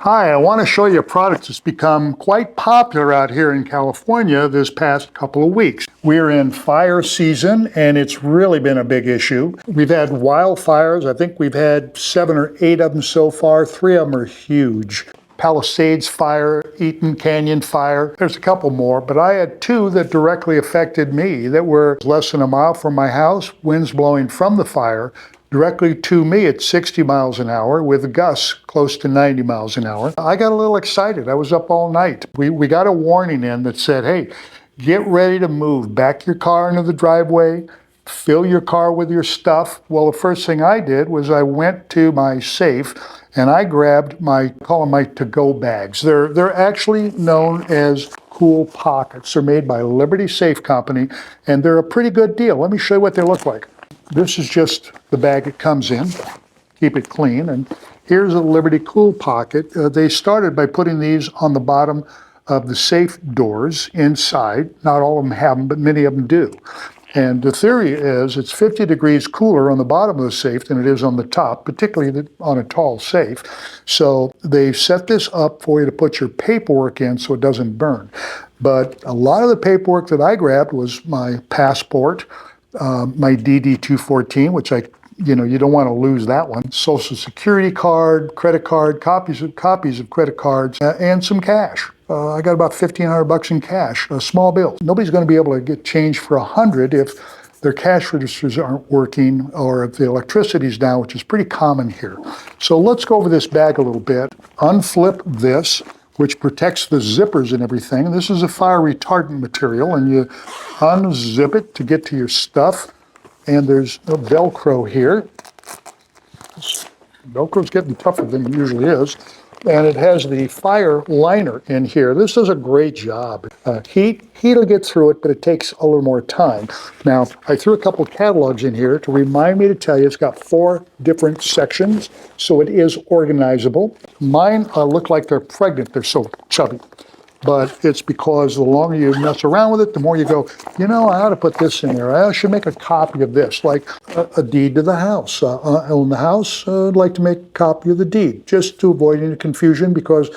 Hi, I want to show you a product that's become quite popular out here in California this past couple of weeks. We're in fire season and it's really been a big issue. We've had wildfires. I think we've had 7 or 8 of them so far. 3 of them are huge. Palisades fire, Eaton Canyon fire. There's a couple more, but I had 2 that directly affected me that were less than a mile from my house, winds blowing from the fire directly to me at 60 miles an hour with gusts close to 90 miles an hour. I got a little excited. I was up all night. We got a warning in that said, hey, get ready to move. Back your car into the driveway, fill your car with your stuff. Well, the first thing I did was I went to my safe and I grabbed call them my to-go bags. They're actually known as cool pockets. They're made by Liberty Safe Company and they're a pretty good deal. Let me show you what they look like. This is just the bag it comes in. Keep it clean. And here's a Liberty Cool Pocket. They started by putting these on the bottom of the safe doors inside. Not all of them have them, but many of them do. And the theory is it's 50 degrees cooler on the bottom of the safe than it is on the top, particularly on a tall safe. So they set this up for you to put your paperwork in so it doesn't burn. But a lot of the paperwork that I grabbed was my passport, my DD-214, which you don't want to lose that one, Social Security card, credit card, copies of credit cards, and some cash. I got about $1,500 in cash, small bills. Nobody's going to be able to get change for $100 if their cash registers aren't working or if the electricity's down, which is pretty common here. So let's go over this bag a little bit. Unflip this, which protects the zippers and everything. This is a fire retardant material, and you unzip it to get to your stuff. And there's a velcro here. Velcro's getting tougher than it usually is. And it has the fire liner in here. This does a great job. Heat will get through it, but it takes a little more time. Now, I threw a couple catalogs in here to remind me to tell you it's got 4 different sections, so it is organizable. Mine look like they're pregnant. They're so chubby. But it's because the longer you mess around with it, the more you go, I ought to put this in there. I should make a copy of this, like a deed to the house. I own the house, I'd like to make a copy of the deed, just to avoid any confusion, because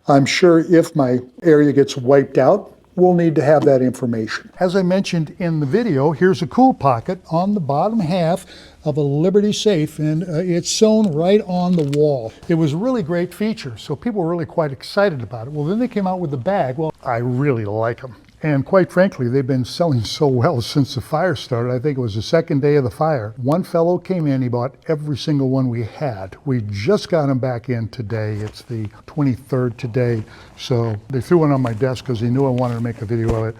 I'm sure if my area gets wiped out, we'll need to have that information. As I mentioned in the video, here's a cool pocket on the bottom half of a Liberty Safe, and it's sewn right on the wall. It was a really great feature, so people were really quite excited about it. Well, then they came out with the bag. Well, I really like them. And quite frankly, they've been selling so well since the fire started. I think it was the 2nd day of the fire. One fellow came in, he bought every single one we had. We just got them back in today. It's the 23rd today. So they threw one on my desk because they knew I wanted to make a video of it.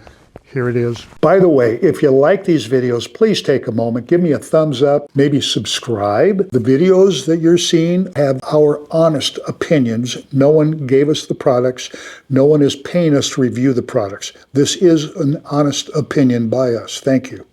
Here it is. By the way, if you like these videos, please take a moment, give me a thumbs up, maybe subscribe. The videos that you're seeing have our honest opinions. No one gave us the products. No one is paying us to review the products. This is an honest opinion by us. Thank you.